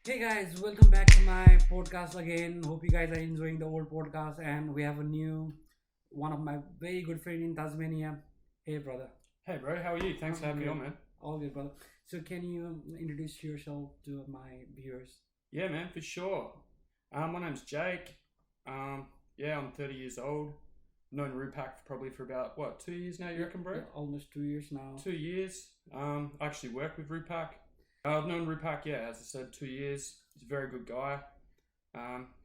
Hey guys, welcome back to my podcast again. Hope you guys are enjoying the old podcast, and we have a new one of my very good friend in Tasmania. Hey brother, Hey bro, how are you? Thanks I'm for having me good. on, man. All good, brother. So can you introduce yourself to my viewers? Yeah, man, for sure. My name's Jake. I'm 30 years old. Known Rupak probably for about 2 years now. You reckon, bro? Yeah, almost 2 years now. 2 years. I actually work with Rupak. I've known Rupak, yeah, as I said, 2 years. He's a very good guy.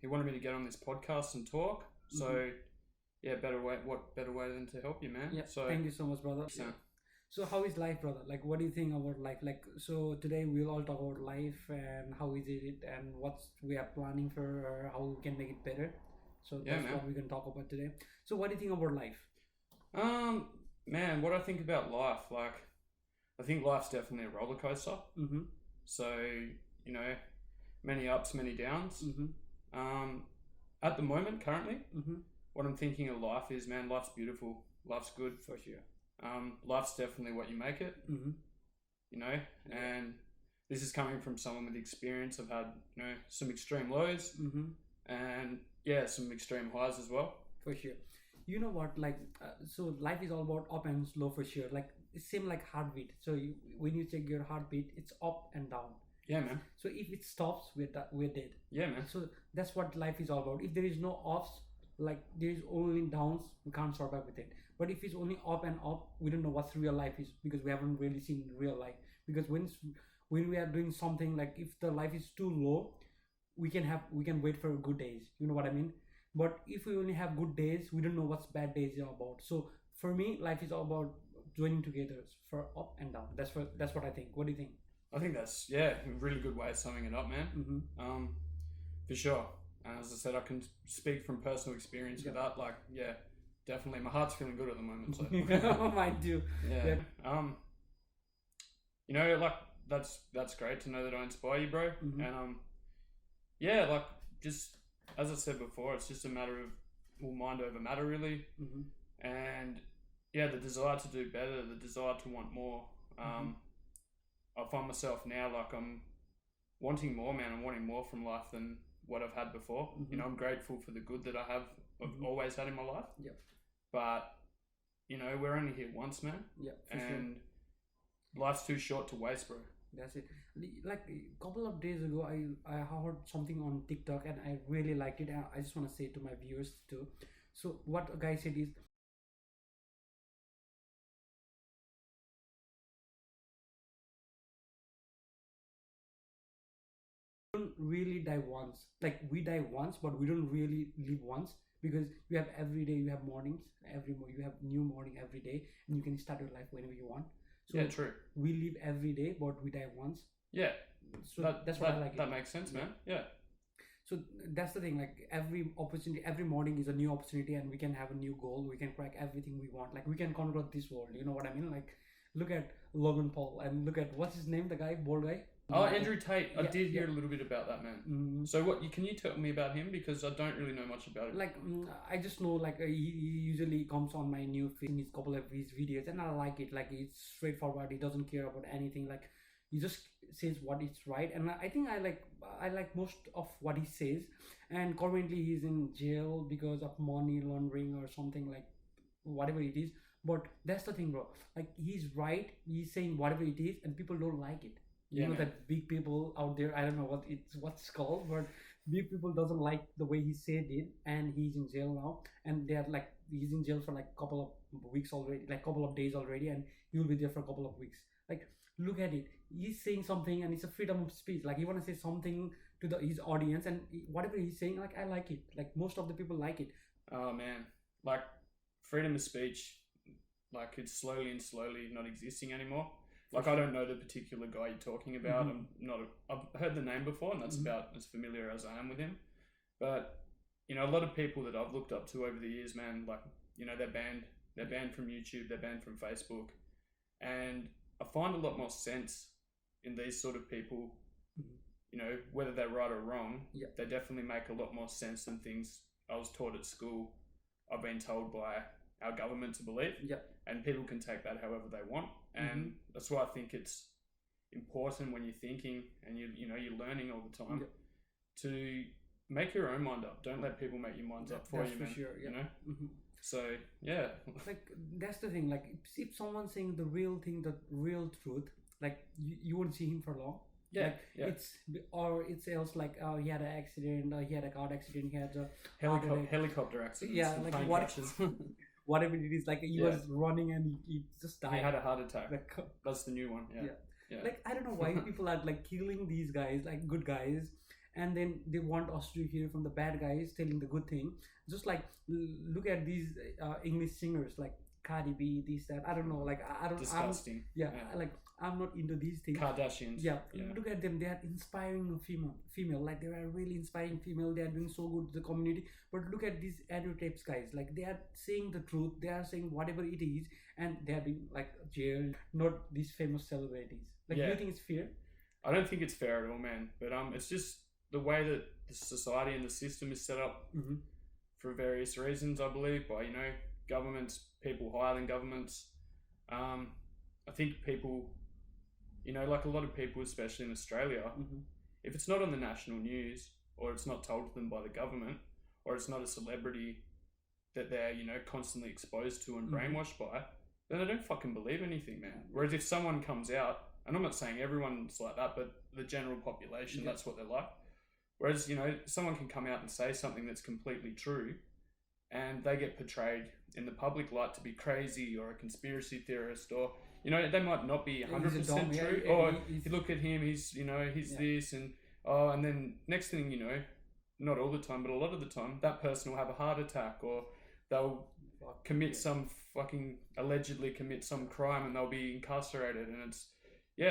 He wanted me to get on this podcast and talk. So, yeah, what better way than to help you, man? Yeah, So, thank you so much, brother. so So how is life, brother? Like, what do you think about life? Like, so today we'll all talk about life and how is it and what we are planning for or how we can make it better. So yeah, that's man. what we can talk about today. So what do you think about life? Man, what I think about life, like, I think life's definitely a roller coaster. Mm-hmm. So, you know, many ups, many downs. Mm-hmm. At the moment, currently, Mm-hmm. what I'm thinking of life is, man, life's beautiful. Life's good. For sure. Life's definitely what you make it, Mm-hmm. Yeah. And this is coming from someone with experience. I've had, some extreme lows Mm-hmm. and, yeah, some extreme highs as well. For sure. You know what? Like, so life is all about up and slow for sure. Like, it's same like heartbeat. So when you check your heartbeat, it's up and down. Yeah, man. So if it stops, we're dead. Yeah, man. So that's what life is all about. If there is no ups, like there is only downs, we can't survive with it. But if it's only up and up, we don't know what real life is because we haven't really seen real life. Because when we are doing something like if the life is too low, we can wait for good days. You know what I mean? But if we only have good days, we don't know what's bad days are about. So for me, life is all about joining together for up and down. That's what I think. What do you think? I think that's, yeah, a really good way of summing it up, man. Mm-hmm. For sure. As I said, I can speak from personal experience with that. Like, yeah, definitely. My heart's feeling good at the moment. So, Mine too. yeah. Like that's great to know that I inspire you, bro. Mm-hmm. And yeah, like just as I said before, it's just a matter of mind over matter, really. Mm-hmm. And yeah, the desire to do better, the desire to want more. I find myself now like I'm wanting more, man. I'm wanting more from life than what I've had before. Mm-hmm. I'm grateful for the good that I've always had in my life. Yep. But we're only here once, man. Yeah. And life's too short to waste, bro. That's it. Like a couple of days ago, I heard something on TikTok and I really liked it. And I just want to say to my viewers too. So what a guy said is, don't really die once. Like we die once, but we don't really live once because you have every day. You have mornings. You have new morning every day, and you can start your life whenever you want. So Yeah, true. we live every day, but we die once. Yeah, So that's what I like. that makes sense, man. Yeah, So that's the thing. Like every opportunity, every morning is a new opportunity, and we can have a new goal. We can crack everything we want. Like we can conquer this world. You know what I mean? Like look at Logan Paul and look at what's his name, the guy, bald guy. Oh, Andrew Tate. I Yeah, did hear yeah. a little bit about that, man. Mm, So can you tell me about him, because I don't really know much about him. like I just know like he usually comes on my new feed in his couple of his videos, and I like it. Like it's straightforward. He doesn't care about anything. Like he just says what is right, and I think I like most of what he says. And currently he's in jail because of money laundering or something, like whatever it is. But that's the thing, bro. Like he's right. He's saying whatever it is, and people don't like it. You Yeah, know man. that big people out there. I don't know what's called, but big people doesn't like the way he said it, and he's in jail now. And they're like he's in jail for like couple of weeks already, like couple of days already, and he'll be there for a couple of weeks. Like look at it. He's saying something, and it's a freedom of speech. Like he want to say something to his audience, and whatever he's saying, like I like it. Like most of the people like it. Oh man, like freedom of speech, like it's slowly and slowly not existing anymore. Like I don't know the particular guy you're talking about. I've heard the name before, and that's about as familiar as I am with him. But a lot of people that I've looked up to over the years, man, like they're banned. They're banned from YouTube. They're banned from Facebook, and I find a lot more sense in these sort of people. Whether they're right or wrong, Yeah. they definitely make a lot more sense than things I was taught at school. I've been told by our government to believe, Yeah. and people can take that however they want. And that's why I think it's important when you're thinking and you're learning all the time Yeah. to make your own mind up. Don't let people make your minds up for That's you, for man. sure. Yeah. You know. Mhm. So yeah, Like that's the thing. Like if someone's saying the real thing, the real truth, like you won't see him for long. yeah, Like yeah. it's else like he had an accident, he had a car accident, he had a heart attack. Helicopter accidents. Yeah, and like plane what- crashes. Whatever it is, like he Yeah. was running and he just He died. had a heart attack. Like, That's the new one. Yeah. Yeah. Yeah. like I don't know why people are like killing these guys, like good guys, and then they want us to hear from the bad guys telling the good thing. Just like look at these English singers like Cardi B, this that. I don't know. Like I don't. Disgusting. Yeah, like I'm not into these things. Kardashians. Yeah, Yeah. look at them. They are inspiring female. Like they are really inspiring female. They are doing so good to the community. But look at these advertises guys. Like they are saying the truth. They are saying whatever it is, and they are being like jailed. Not these famous celebrities. Like do Yeah. you think it's fair? I don't think it's fair at all, man. But it's just the way that the society and the system is set up Mm-hmm. for various reasons. I believe by governments, people higher than governments. I think people, like a lot of people, especially in Australia, Mm-hmm. if it's not on the national news or it's not told to them by the government or it's not a celebrity that they're constantly exposed to and Mhm. brainwashed by, then they don't fucking believe anything, man. Whereas if someone comes out, and I'm not saying everyone's like that, but the general population, Yeah. that's what they're like. Whereas someone can come out and say something that's completely true and they get portrayed in the public light to be crazy or a conspiracy theorist, or they might not be 100% dumb, yeah, true. yeah, Or he's- you look at him, he's Yeah. this, and then next thing you know, not all the time, but a lot of the time, that person will have a heart attack, or they'll Fuck, commit yeah. some allegedly commit some crime, and they'll be incarcerated. And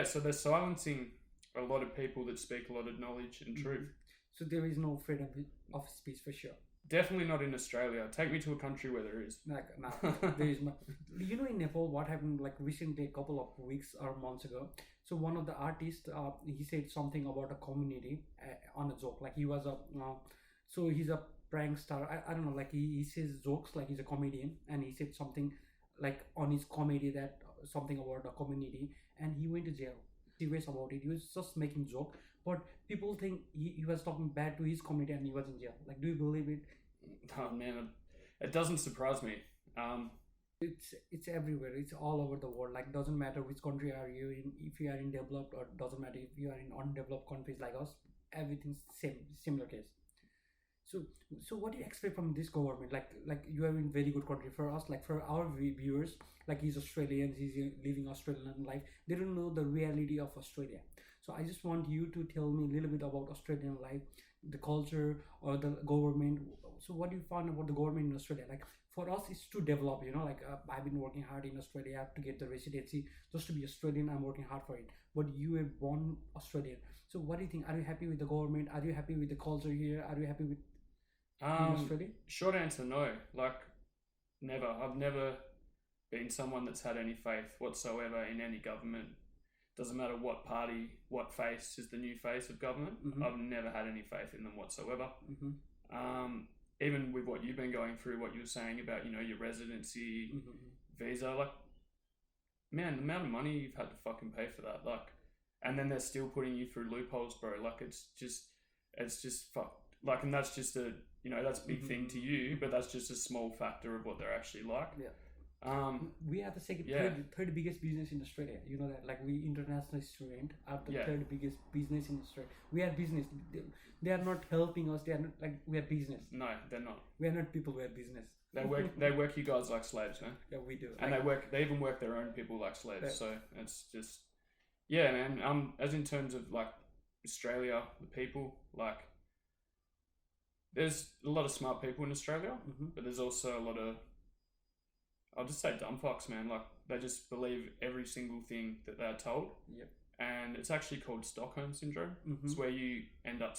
so they're silencing a lot of people that speak a lot of knowledge and truth. So there is no freedom of speech for sure. Definitely not in Australia. Take me to a country where there is. Like nah, there is no. In Nepal, what happened like recently, a couple of weeks or months ago. So one of the artists, he said something about a community on a joke. Like he was so he's a prank star. I don't know. Like he says jokes like he's a comedian, and he said something like on his comedy that something about a community, and he went to jail. Serious about it. He was just making joke, but people think he was talking bad to his community, and he was in jail. Like, do you believe it? Oh man, it doesn't surprise me. It's everywhere. It's all over the world. Like doesn't matter which country are you in. If you are in developed, or doesn't matter if you are in undeveloped countries like us. Everything's similar case. So what do you expect from this government? Like you are in very good country. For us, like for our viewers, like he's Australian, he's living Australian life. They don't know the reality of Australia. So I just want you to tell me a little bit about Australian life, the culture, or the government. So what do you find about the government in Australia? Like for us, it's to develop. I've been working hard in Australia to get the residency just to be Australian. I'm working hard for it. But you were born Australian. So what do you think? Are you happy with the government? Are you happy with the culture here? Are you happy with in Australia? Short answer, no. Like, never. I've never been someone that's had any faith whatsoever in any government. Doesn't matter what party, what face is the new face of government. Mhm. I've never had any faith in them whatsoever. Mm-hmm. Even with what you've been going through, what you were saying about, your residency Mm-hmm. visa, like, man, the amount of money you've had to fucking pay for that, like, and then they're still putting you through loopholes, bro. Like, it's just fuck. Like, and that's just that's a big thing to you, but that's just a small factor of what they're actually like. Yeah. We are the second, Yeah. third biggest business in Australia. You know that, like we international student are the Yeah. third biggest business in Australia. We are business. They are not helping us. They are not like we are business. No, they're not. We are not people. We are business. They work you guys like slaves, man. Yeah, we do. And they even work their own people like slaves. Yeah. So it's just, yeah, man. As in terms of like Australia, the people, like, there's a lot of smart people in Australia, but there's also a lot of, I'll just say dumb fucks, man. Like, they just believe every single thing that they're told. Yep. And it's actually called Stockholm Syndrome. Mhm. It's where you end up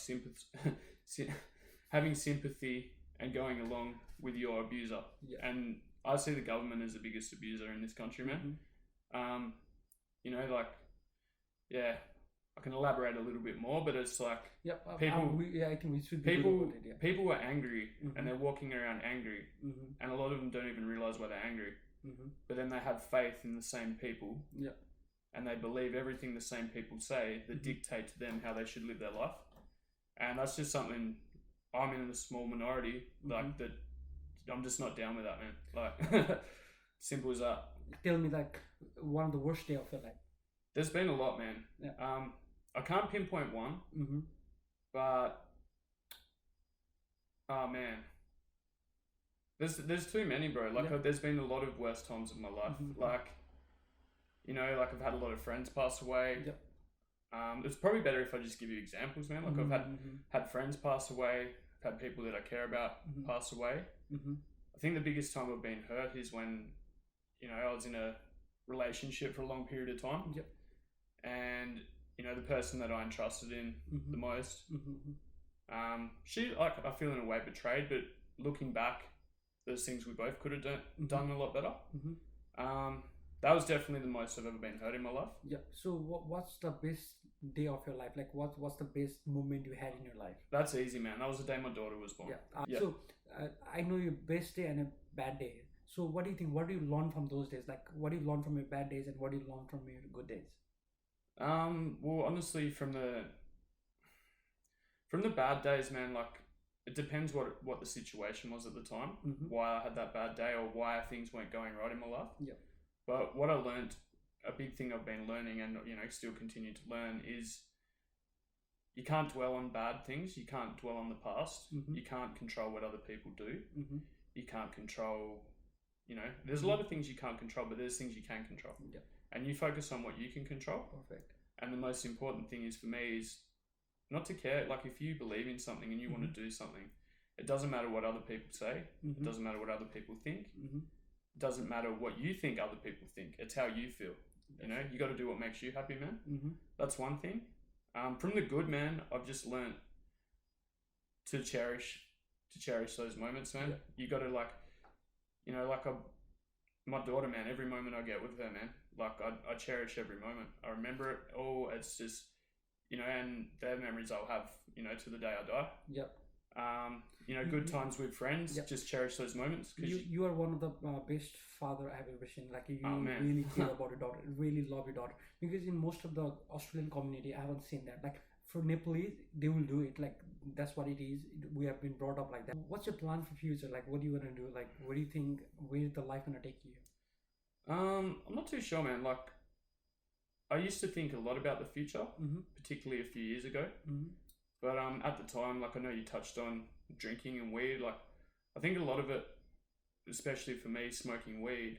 having sympathy and going along with your abuser. Yeah. And I see the government as the biggest abuser in this country, man. Like, yeah, I can elaborate a little bit more, but it's like, Yep. people- I think we should be good about it, yeah. people are angry Mhm. and they're walking around angry, Mm-hmm. and a lot of them don't even realize why they're angry. Mm-hmm. But then they have faith in the same people Yeah. and they believe everything the same people say that dictate to them how they should live their life. And that's just something I'm in a small minority, like that. I'm just not down with that, man. Like, simple as that. Tell me, like, one of the worst day of your life. There's been a lot, man. Yeah. I can't pinpoint one, but oh man, there's too many, bro. Like, there's been a lot of worst times of my life. Like, you know, like I've had a lot of friends pass away. Yep. It's probably better if I just give you examples, man. Like I've had friends pass away. I've had people that I care about pass away. I think the biggest time I've been hurt is when, you know, I was in a relationship for a long period of time. Yep. And, you know, the person that I entrusted in the most, she, like, I feel in a way betrayed, but looking back, there's things we both could have done a lot better. That was definitely the most I've ever been hurt in my life. Yeah. So what's the best day of your life? Like, what's the best moment you had in your life? That's easy, man. That was the day my daughter was born. Yeah. So I know your best day and a bad day. So what do you think? What do you learn from those days? Like, what do you learn from your bad days and what do you learn from your good days? Well, honestly, from the bad days, man, like, it depends what the situation was at the time, why I had that bad day or why things weren't going right in my life. Yeah. But what I learned, a big thing I've been learning and, you know, still continue to learn is you can't dwell on bad things. You can't dwell on the past. You can't control what other people do. You can't control, you know, there's a lot of things you can't control, but there's things you can control. Yeah. And you focus on what you can control. Perfect. And the most important thing is for me is not to care. Like, if you believe in something and you want to do something, it doesn't matter what other people say. It doesn't matter what other people think. It doesn't matter what you think other people think. It's how you feel. You know, you got to do what makes you happy, man. That's one thing. From the good, man, I've just learned to cherish those moments, man. You got to, like, you know, like my daughter, man, every moment I get with her, man, like I cherish every moment. I remember it all. It's just, you know, and they're memories I'll have, you know, to the day I die. Yep. You know, good times with friends. Just cherish those moments. You are one of the best father I've ever seen. Like, you really care about your daughter, really love your daughter. Because in most of the Australian community, I haven't seen that. Like, for Nepalese, they will do it. Like, that's what it is. We have been brought up like that. What's your plan for future? Like, what do you want to do? Like, what do you think? Where's the life gonna take you? I'm not too sure, man. Like, I used to think a lot about the future, particularly a few years ago. But at the time, like, I know you touched on drinking and weed. Like, I think a lot of it, especially for me, smoking weed,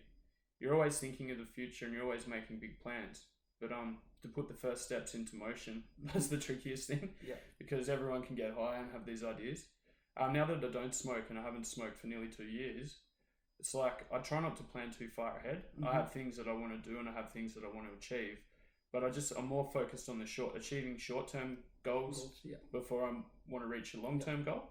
you're always thinking of the future and you're always making big plans. But to put the first steps into motion, that's the trickiest thing. Yeah. Because everyone can get high and have these ideas. Now that I don't smoke and I haven't smoked for nearly 2 years, it's like I try not to plan too far ahead. I have things that I want to do and I have things that I want to achieve. But I'm more focused on achieving short-term goals before I want to reach a long-term goal.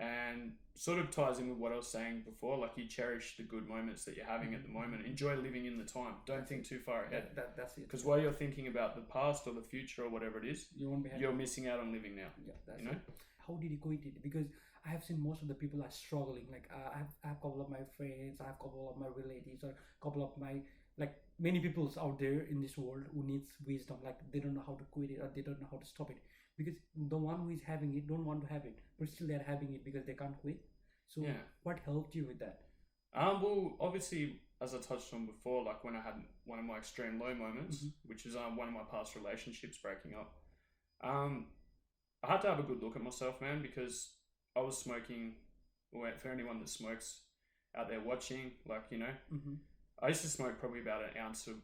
And sort of ties in with what I was saying before, like, you cherish the good moments that you're having at the moment. Enjoy living in the time. Don't think too far ahead. That's it. Because while you're thinking about the past or the future or whatever it is, you're missing out on living now. Yeah, that's you know? it. How did you quit it? Because I have seen most of the people are struggling. Like, I have a couple of my friends, I have a couple of my relatives, or a couple of my, like, many people out there in this world who needs wisdom. Like, they don't know how to quit it or they don't know how to stop it. Because the one who is having it don't want to have it, but still they're having it because they can't quit. So what helped you with that? Well, obviously, as I touched on before, like when I had one of my extreme low moments, which was one of my past relationships breaking up, I had to have a good look at myself, man, because I was smoking. For anyone that smokes out there watching, like, you know, I used to smoke probably about an ounce of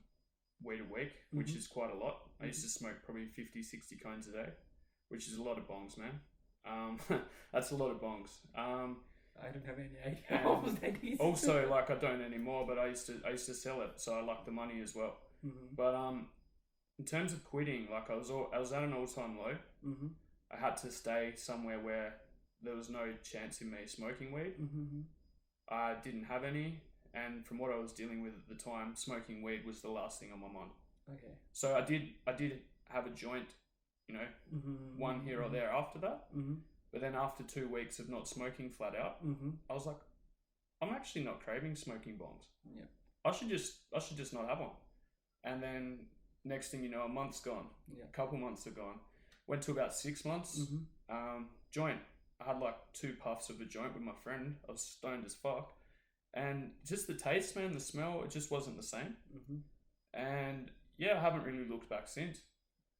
weed a week, which is quite a lot. I used to smoke probably 50, 60 cones a day, which is a lot of bongs, man. That's a lot of bongs. I don't have any idea what that is. Also, like, I don't anymore, but I used to sell it, so I like the money as well. But in terms of quitting, like, I was at an all-time low. I had to stay somewhere where there was no chance in me smoking weed. I didn't have any, and from what I was dealing with at the time, smoking weed was the last thing on my mind. Okay. So I did have a joint, you know, one here or there after that. But then after 2 weeks of not smoking flat out, I was like, I'm actually not craving smoking bongs. Yeah. I should just not have one. And then next thing you know, a month's gone. Yeah. A couple months are gone. Went to about 6 months. Joint. I had like 2 puffs of a joint with my friend. I was stoned as fuck. And just the taste, man, the smell, it just wasn't the same. And yeah, I haven't really looked back since.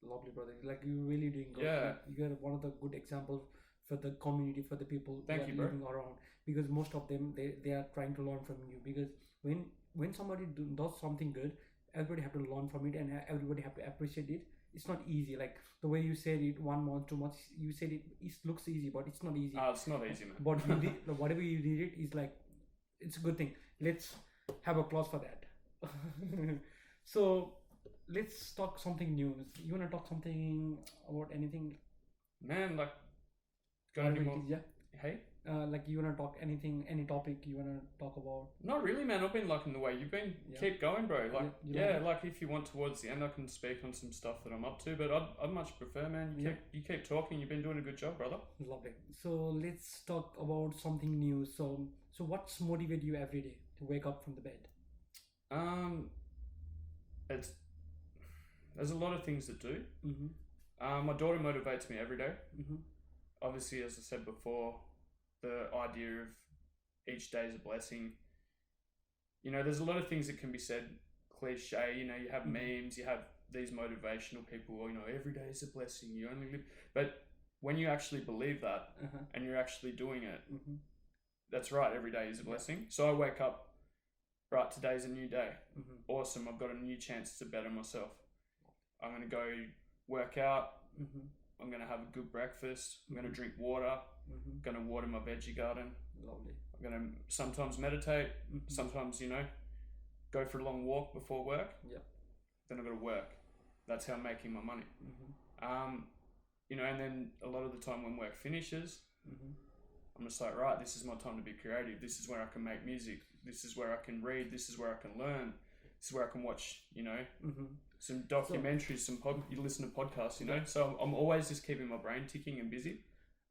Lovely, brother. Like, you're really doing good. Yeah. Like, you are one of the good examples for the community, for the people Thank who you, are bro. living around. Because most of them, they are trying to learn from you. Because when somebody does something good, everybody have to learn from it, and everybody have to appreciate it. It's not easy. Like the way you said it, 1 month, 2 months, you said it looks easy, but it's not easy. It's not easy, man. But you did, whatever you did it is like, it's a good thing. Let's have applause for that. So let's talk something new. You wanna talk something about anything? Man, like, got Whatever any it more? is, yeah. Hey? Like, you wanna talk anything, any topic you wanna talk about? Not really, man. I've been liking the way you've been. Yeah. Keep going, bro. Like, You like it? like if you want towards the end, I can speak on some stuff that I'm up to. But I'd much prefer, man. You keep talking. You've been doing a good job, brother. Lovely. So let's talk about something new. So what's motivate you every day to wake up from the bed? There's a lot of things that do. My daughter motivates me every day. Obviously, as I said before, the idea of each day is a blessing. You know, there's a lot of things that can be said cliche. You know, you have memes, you have these motivational people. You know, every day is a blessing. You only live. But when you actually believe that and you're actually doing it, that's right. Every day is a blessing. So I wake up. Right, today's a new day. Awesome. I've got a new chance to better myself. I'm going to go work out. I'm going to have a good breakfast. I'm going to drink water. I'm going to water my veggie garden. Lovely. I'm going to sometimes meditate. Sometimes, you know, go for a long walk before work. Yep. Then I've got to work. That's how I'm making my money. You know, and then a lot of the time when work finishes, I'm just like, right, this is my time to be creative. This is where I can make music. This is where I can read. This is where I can learn. This is where I can watch, you know, some documentaries, you listen to podcasts, you know. So I'm always just keeping my brain ticking and busy.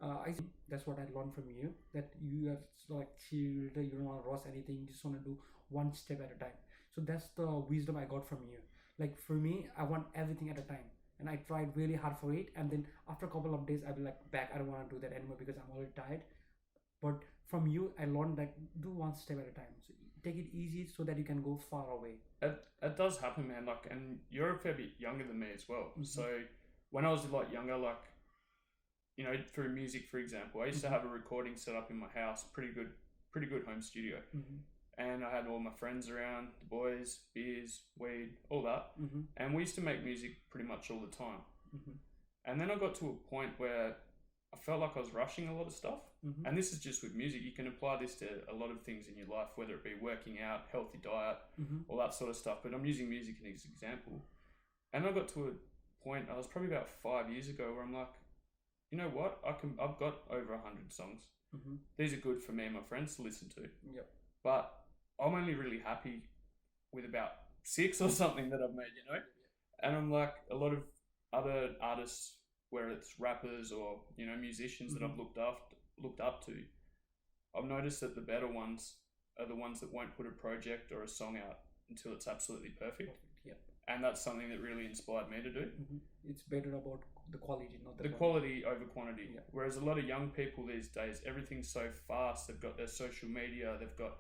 I think that's what I learned from you, that you are like chilled, you don't want to rush anything, you just want to do one step at a time. So that's the wisdom I got from you. Like for me, I want everything at a time, and I tried really hard for it, and then after a couple of days I'll be like back, I don't want to do that anymore because I'm already tired. But from you, I learned that do one step at a time. So take it easy so that you can go far away. It does happen, man. Like, and you're a fair bit younger than me as well. So when I was a lot younger, like, you know, through music, for example, I used to have a recording set up in my house, pretty good home studio. And I had all my friends around, the boys, beers, weed, all that. And we used to make music pretty much all the time. And then I got to a point where I felt like I was rushing a lot of stuff. And this is just with music. You can apply this to a lot of things in your life, whether it be working out, healthy diet, all that sort of stuff. But I'm using music as an example. And I got to a point, I was probably about 5 years ago, where I'm like, you know what? I've got over 100 songs. These are good for me and my friends to listen to. But I'm only really happy with about 6 or something that I've made, you know? And I'm like, a lot of other artists, where it's rappers or, you know, musicians that I've looked up to, I've noticed that the better ones are the ones that won't put a project or a song out until it's absolutely perfect. And that's something that really inspired me to do. It's better about the quality, not the quality over quantity. Whereas a lot of young people these days, everything's so fast. They've got their social media. They've got,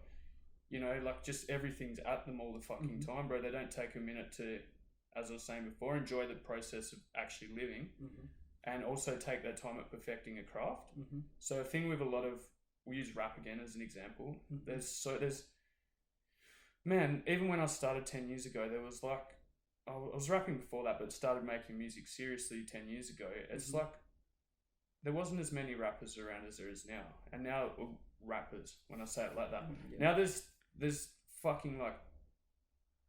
you know, like just everything's at them all the fucking time, bro. They don't take a minute to, as I was saying before, enjoy the process of actually living. And also take their time at perfecting a craft. So a thing with a lot of, we'll use rap again as an example. Man, even when I started 10 years ago, there was like, I was rapping before that, but started making music seriously 10 years ago. It's like, there wasn't as many rappers around as there is now. And now, rappers, when I say it like that. Now there's fucking like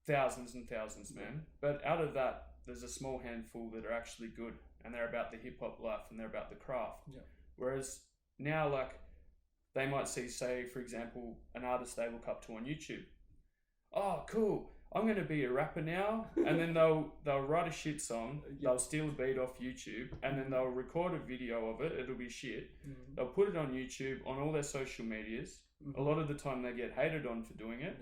thousands and thousands, man. But out of that, there's a small handful that are actually good. And they're about the hip hop life and they're about the craft. Whereas now, like, they might see, say, for example, an artist they look up to on YouTube. Oh, cool. I'm going to be a rapper now. And then they'll write a shit song. They'll steal a beat off YouTube. And then they'll record a video of it. It'll be shit. They'll put it on YouTube, on all their social medias. A lot of the time they get hated on for doing it.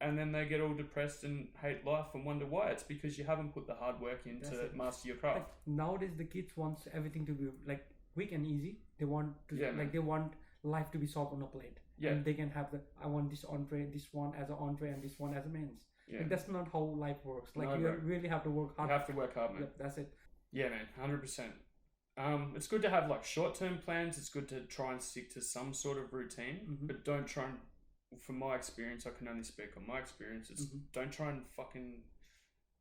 and then they get all depressed and hate life and wonder why. It's because you haven't put the hard work in to master your craft. Like nowadays, the kids wants everything to be like quick and easy. They want to they want life to be solved on a plate. Yeah. And they can have I want this entree, this one as an entree, and this one as a mains. Yeah. Like, that's not how life works. Like, No, you bro. really have to work hard. You have to work hard, man. Yep, that's it. Yeah, man, 100%. It's good to have like short-term plans. It's good to try and stick to some sort of routine, but don't try and. From my experience, I can only speak on my experience. It's don't try and fucking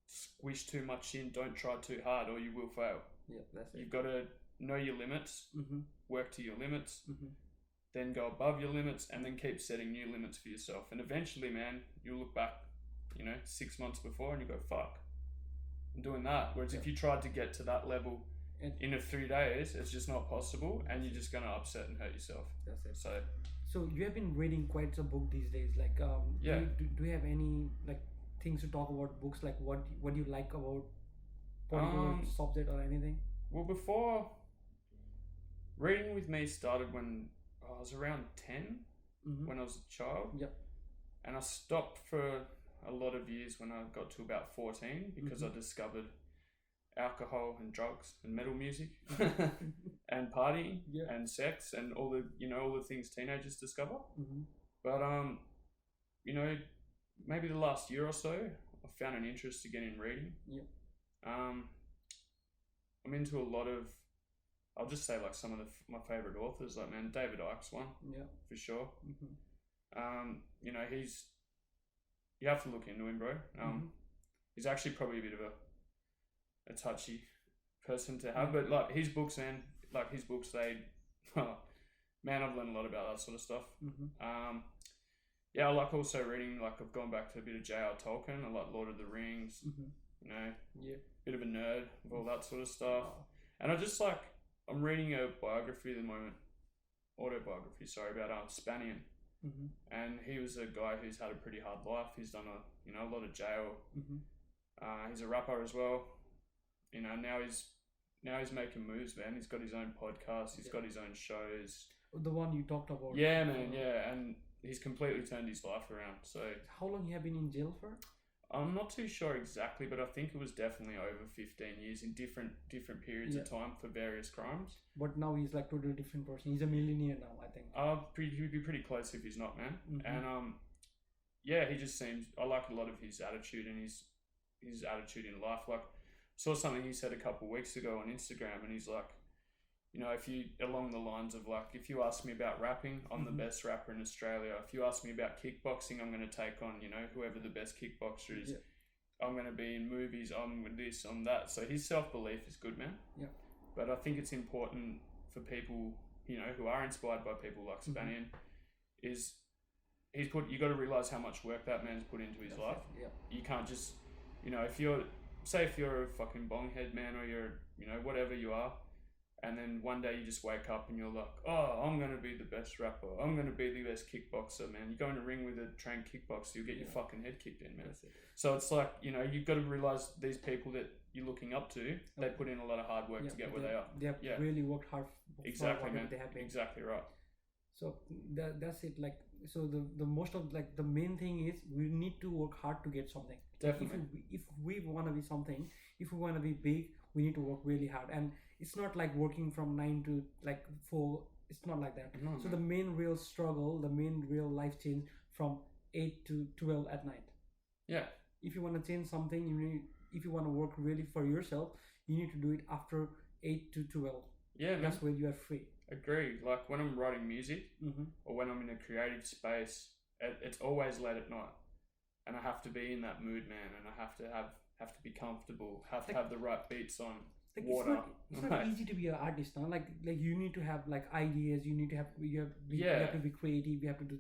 squish too much in. Don't try too hard, or you will fail. Yeah, that's it. You've got to know your limits, work to your limits, then go above your limits, and then keep setting new limits for yourself. And eventually, man, you'll look back, 6 months before, and you go, "Fuck, I'm doing that." Whereas if you tried to get to that level in a 3 days, it's just not possible, and you're just gonna upset and hurt yourself. That's it. So you have been reading quite a book these days. Like, do you have any like things to talk about books? Like, what do you like about particular subject or anything? Well, before reading with me started when I was around 10, when I was a child. Yep. And I stopped for a lot of years when I got to about 14 because I discovered alcohol and drugs and metal music and partying and sex and all the all the things teenagers discover. But maybe the last year or so I found an interest again in reading. I'm into a lot of, I'll just say like some of my favorite authors, like, man, David Icke's one, for sure. He's, you have to look into him, bro. He's actually probably a bit of a touchy person to have, but like his books, man, man, I've learned a lot about that sort of stuff. I like also reading, like I've gone back to a bit of J.R. Tolkien. I like Lord of the Rings, bit of a nerd of all that sort of stuff. And I'm reading a biography at the moment, autobiography, about Spanian. And he was a guy who's had a pretty hard life. He's done a lot of jail. He's a rapper as well. Now he's making moves, man. He's got his own podcast. He's got his own shows. The one you talked about. Yeah, man. Yeah, and he's completely turned his life around. So how long you have been in jail for? I'm not too sure exactly, but I think it was definitely over 15 years in different periods of time for various crimes. But now he's like totally different person. He's a millionaire now, I think. He'd be pretty close if he's not, man. And he just seems, I like a lot of his attitude and his attitude in life. Like, saw something he said a couple of weeks ago on Instagram, and he's like, if you, along the lines of like, if you ask me about rapping, I'm the best rapper in Australia. If you ask me about kickboxing, I'm going to take on, whoever the best kickboxer is. I'm going to be in movies, I'm with this, I'm that. So his self-belief is good, man. But I think it's important for people, who are inspired by people like Spanian, is you got to realize how much work that man's put into his life. You can't just, if you're a fucking bonghead, man, or you're, whatever you are, and then one day you just wake up and you're like, oh, I'm going to be the best rapper. I'm going to be the best kickboxer, man. You go in a ring with a trained kickboxer, you'll get your fucking head kicked in, man. So it's like, you've got to realize these people that you're looking up to, they put in a lot of hard work to get where they are. They have really worked hard exactly, man. They have been. Exactly right. So that's it. Like, so the most of, like, the main thing is we need to work hard to get something. Definitely. If we want to be something, if we want to be big, we need to work really hard. And it's not like working from 9 to like 4. It's not like that. No, so the main real struggle, the main real life change from 8 to 12 at night. Yeah. If you want to change something, if you want to work really for yourself, you need to do it after 8 to 12. Yeah, man. That's when you are free. Agreed. Like when I'm writing music or when I'm in a creative space, it's always late at night, and I have to be in that mood, man, and I have to be comfortable, to have the right beats on. Like, water. It's not easy to be an artist now. Like you need to have like ideas. You need to have you have to be creative. You have to do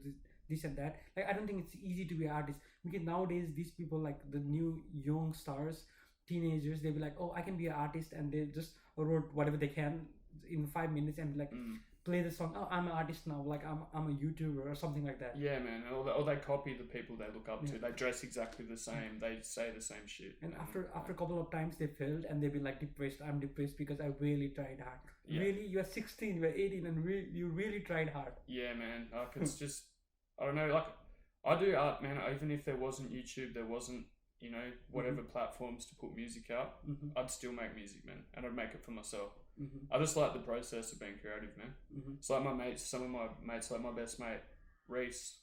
this and that. Like, I don't think it's easy to be an artist, because nowadays these people, like the new young stars, teenagers, they'll be like, oh, I can be an artist, and they just wrote whatever they can in 5 minutes and like play the song. Oh, I'm an artist now. Like I'm a YouTuber or something like that. Yeah, man. Or they copy the people they look up to. They dress exactly the same. They say the same shit. And after a couple of times they failed, and they've been like depressed. I'm depressed because I really tried hard. Really, you're 16, you're 18, and you really tried hard. Yeah, man. Like, it's just, I don't know. Like, I do art, man. Even if there wasn't YouTube, there wasn't, you know, whatever platforms to put music out, I'd still make music, man, and I'd make it for myself. I just like the process of being creative, man. It's like my mates, some of my mates, like my best mate, Reese,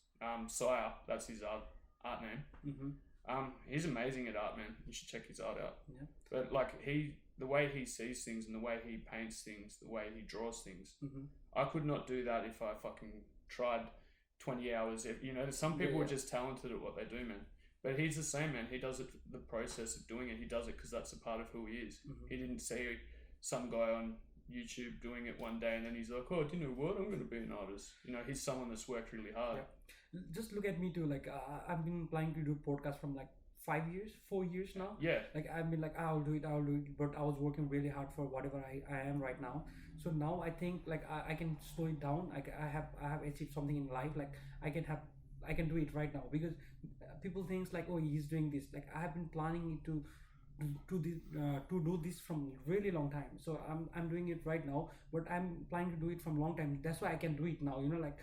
Sire, that's his art name. He's amazing at art, man. You should check his art out. Yeah. But like the way he sees things and the way he paints things, the way he draws things, I could not do that if I fucking tried 20 hours. You know, some people are just talented at what they do, man. But he's the same, man. He does it, the process of doing it. He does it because that's a part of who he is. He didn't see some guy on YouTube doing it one day and then he's like, oh, do you know what? I'm going to be an artist. You know, he's someone that's worked really hard. Yeah. Just look at me too. Like, I've been planning to do podcasts from like 4 years now. Yeah. Like, I've been like, I'll do it. But I was working really hard for whatever I am right now. So now I think like I can slow it down. I have achieved something in life. Like, I can do it right now, because people think like, oh, he's doing this. Like, I have been planning to do this from really long time. So I'm doing it right now, but I'm planning to do it from long time. That's why I can do it now. You know, like,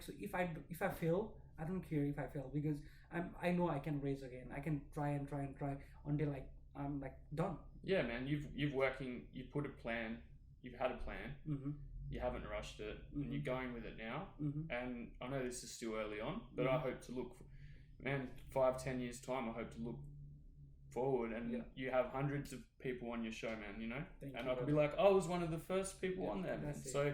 so if I fail, I don't care if I fail, because I know I can raise again. I can try until like I'm like done. Yeah, man. You've put a plan. You've had a plan. You haven't rushed it, and you're going with it now. And I know this is still early on, but I hope to look, man, 5-10 years time, I hope to look forward and you have hundreds of people on your show, man, you know. I could be like, I was one of the first people on there, man. So,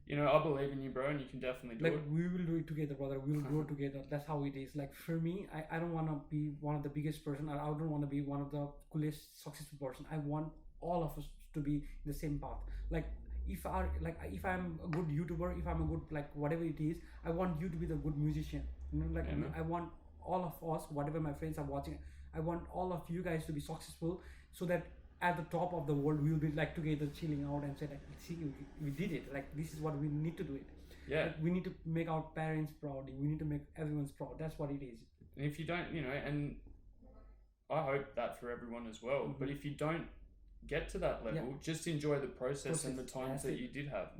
you know, I believe in you, bro, and you can definitely do it. We will do it together, brother. We will grow together. That's how it is. Like, for me, I don't want to be one of the biggest person. I don't want to be one of the coolest, successful person. I want all of us to be in the same path. Like, if I'm a good YouTuber, if I'm a good, like, whatever it is, I want you to be the good musician. You know, like, I want all of us, whatever my friends are watching, I want all of you guys to be successful, so that at the top of the world we'll be like together chilling out and say like, see, we did it. Like, this is what we need to do it. Yeah. Like, we need to make our parents proud. We need to make everyone's proud. That's what it is. And if you don't, you know, and I hope that for everyone as well. But if you don't get to that level, just enjoy the process and the times that you did have.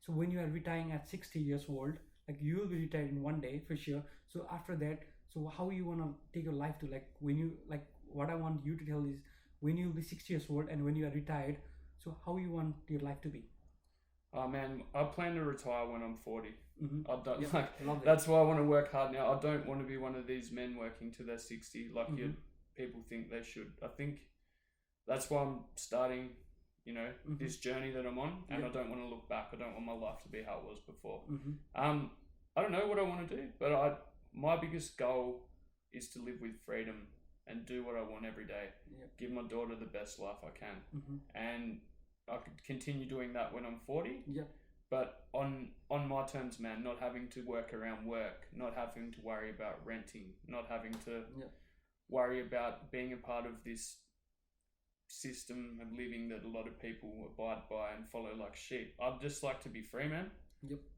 So when you are retiring at 60 years old, like, you will be retired in one day for sure. So after that, so how you want to take your life to, like, when you, like, what I want you to tell is, when you'll be 60 years old and when you are retired, so how you want your life to be? Oh man, I plan to retire when I'm 40. I don't love that's why I want to work hard now. I don't want to be one of these men working to their 60 like people think they should. I think that's why I'm starting, you know, this journey that I'm on, and I don't want to look back. I don't want my life to be how it was before. I don't know what I want to do, but my biggest goal is to live with freedom and do what I want every day. Give my daughter the best life I can. And I could continue doing that when I'm 40. But on my terms, man, not having to work around work, not having to worry about renting, not having to worry about being a part of this system of living that a lot of people abide by and follow like sheep. I'd just like to be free, man.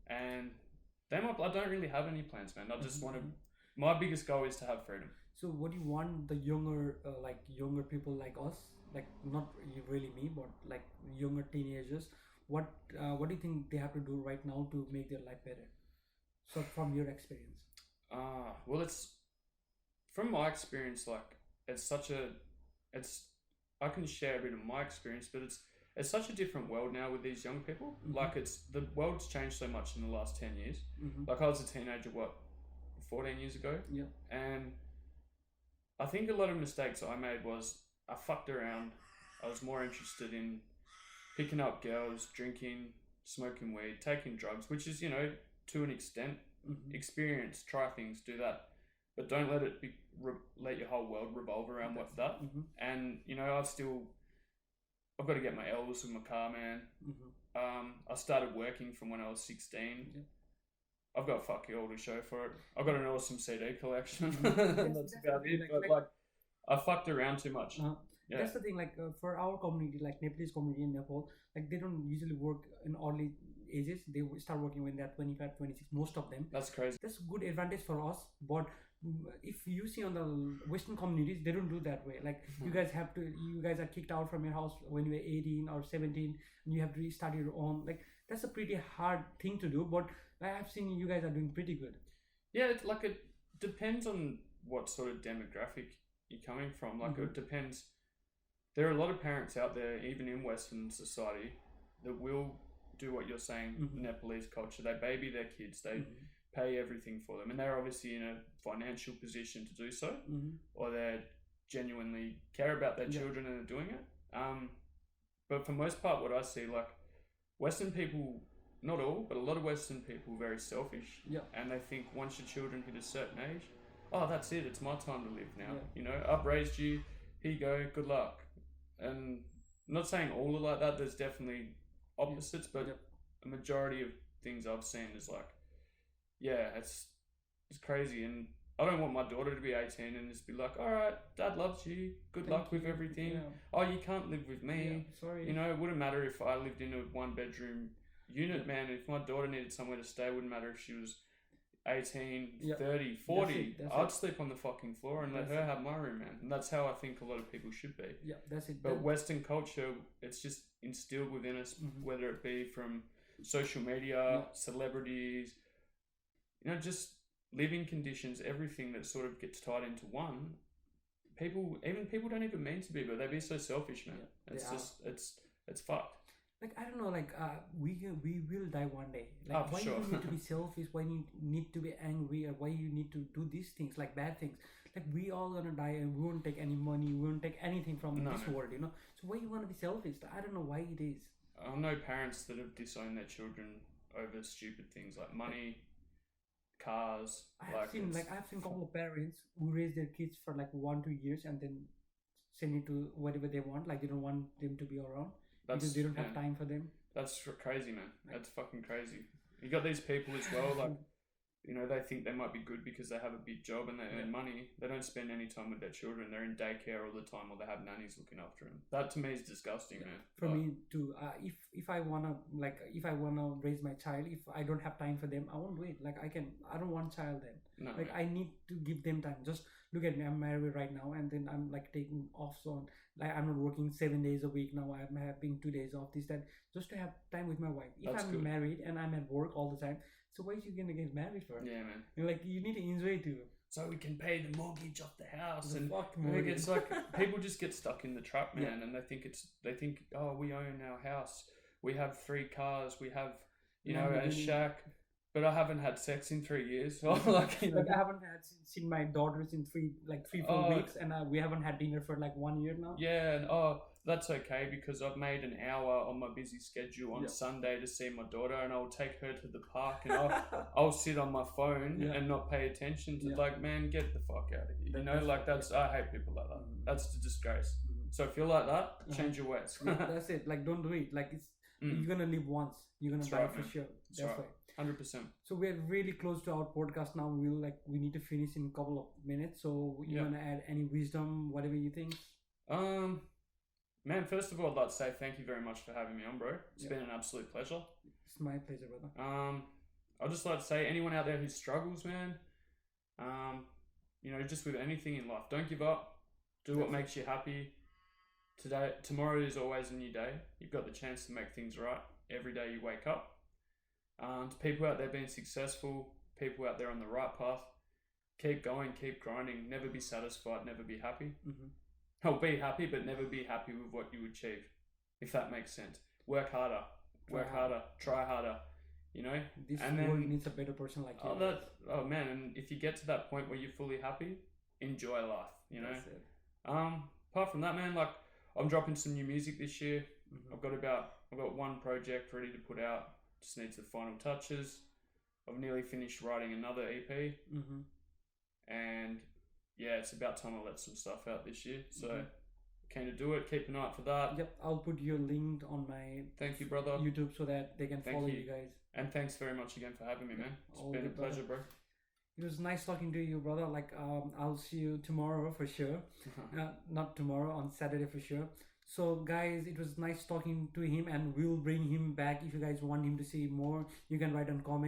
And I don't really have any plans, man. I just want to. My biggest goal is to have freedom. So what do you want the younger people like us, like, not really me, but like younger teenagers, what do you think they have to do right now to make their life better? So from your experience. Well, it's from my experience, like, I can share a bit of my experience, but it's such a different world now with these young people. Like, the world's changed so much in the last 10 years. Like, I was a teenager, 14 years ago? And I think a lot of mistakes I made was I fucked around. I was more interested in picking up girls, drinking, smoking weed, taking drugs, which is, you know, to an extent, experience, try things, do that. But don't let it let your whole world revolve around that. And, you know, I've got to get my L's with my car, man. I started working from when I was 16. I've got fuck you all to show for it. I've got an awesome CD collection. And that's about it. But like, I fucked around too much. That's the thing. Like, for our community, like Nepalese community in Nepal, like, they don't usually work in early ages. They start working when they're 25, 26. Most of them. That's crazy. That's good advantage for us. But if you see on the Western communities, they don't do that way. Like, you guys are kicked out from your house when you were 18 or 17, and you have to restart your own. Like, that's a pretty hard thing to do. But I have seen you guys are doing pretty good. Yeah, it's like depends on what sort of demographic you're coming from. Like, Mhm. it depends. There are a lot of parents out there, even in Western society, that will do what you're saying, Mhm. Nepalese culture. They baby their kids, they Mhm. pay everything for them, and they're obviously in a financial position to do so, Mhm. or they genuinely care about their Yeah. children and are doing it. But for most part, what I see, like, Western people, not all, but a lot of Western people, are very selfish, Yeah. and they think once your children hit a certain age, oh, that's it, it's my time to live now. Yeah. You know, I've raised you, here you go, good luck. And I'm not saying all are like that. There's definitely opposites, but Yep. a majority of things I've seen is like, yeah, it's crazy. And I don't want my daughter to be 18 and just be like, all right, dad loves you, good Thank luck with you. everything. Yeah. Oh, you can't live with me. Yeah. Sorry. You know, it wouldn't matter if I lived in a 1-bedroom unit, Yeah. man. If my daughter needed somewhere to stay, it wouldn't matter if she was 18, Yeah. 30, 40. That's I'd it. sleep on the fucking floor and let That's her it. have my room, man. And that's how I think a lot of people should be. Yeah, that's it. But Western culture, it's just instilled within us, Mhm. whether it be from social media, Yeah. celebrities, you know, just living conditions, everything that sort of gets tied into one. People don't even mean to be, but they be so selfish, man. Yeah, It's they just, it's fucked. like, I don't know, like, we will die one day. Like, Oh, for why sure. you need to be selfish? Why you need to be angry? Or why you need to do these things, like bad things? Like, we all gonna die, and we won't take any money. We won't take anything from No, this no. world, you know. So why you wanna be selfish? I don't know why it is. I know parents that have disowned their children over stupid things like money, cars. I've seen a couple of parents who raise their kids for like 1-2 years and then send it to whatever they want. Like, they don't want them to be around because they don't have time for them. That's crazy, man. That's fucking crazy. You got these people as well, like, you know, they think they might be good because they have a big job and they earn money. They don't spend any time with their children. They're in daycare all the time, or they have nannies looking after them. That to me is disgusting, man. For me too, if I wanna raise my child, if I don't have time for them, I won't do it. Like, I don't want child then. No, Like, I need to give them time. Just look at me, I'm married right now, and then I'm like taking off on, like, I'm not working 7 days a week now. I'm having 2 days off, this that, just to have time with my wife. If That's I'm good. married and I'm at work all the time, so why are you gonna get married for? yeah, man. You're like, you need to enjoy too. So we can pay the mortgage off the house, The and fuck like, mortgage. it's like people just get stuck in the trap, man, Yeah. and they think, oh, we own our house, we have 3 cars, we have, you know, a Lamborghini. shack, but I haven't had sex in 3 years. So like, you know, Like, I haven't seen my daughters in 3-4 Oh. weeks, and we haven't had dinner for like 1 year now. yeah, and oh, that's okay because I've made an hour on my busy schedule on Yeah. Sunday to see my daughter, and I'll take her to the park, and I'll sit on my phone Yeah. and not pay attention to Yeah. like, man, get the fuck out of here. You know, That's like right. I hate people like that. Mhm. That's a disgrace. Mhm. So if you're like that, change your ways. Yeah, that's it. Like, don't do it. Like, it's Mm. you're gonna live once. You're gonna That's die right, for man. sure. That's That's right. why. 100%. So we're really close to our podcast now. We need to finish in a couple of minutes. So you Yeah. wanna add any wisdom, whatever you think? Man, first of all, I'd like to say thank you very much for having me on, bro. It's Yeah. been an absolute pleasure. It's my pleasure, brother. I'd just like to say, anyone out there who struggles, man, you know, just with anything in life, don't give up. Do what makes you happy. Tomorrow is always a new day. You've got the chance to make things right every day you wake up. To people out there being successful, people out there on the right path, keep going, keep grinding. Never be satisfied, never be happy. Mm-hmm. Oh, be happy, but never be happy with what you achieve, if that makes sense. Work harder, try harder, you know? This And world then- needs a better person like you. Oh man, and if you get to that point where you're fully happy, enjoy life, you know? That's it. Apart from that, man, like, I'm dropping some new music this year. Mhm. I've got one project ready to put out, just needs the final touches. I've nearly finished writing another EP, Mm-hmm. and yeah, it's about time I let some stuff out this year. So, Mhm. keen to do it. Keep an eye out for that. Yep, I'll put your link on my Thank you, brother. YouTube so that they can Thank follow you. you guys. And thanks very much again for having me, man. It's all been a good, brother. pleasure, bro. It was nice talking to you, brother. Like, I'll see you tomorrow for sure. Not tomorrow, on Saturday for sure. So, guys, it was nice talking to him, and we'll bring him back. If you guys want him to see more, you can write on comments.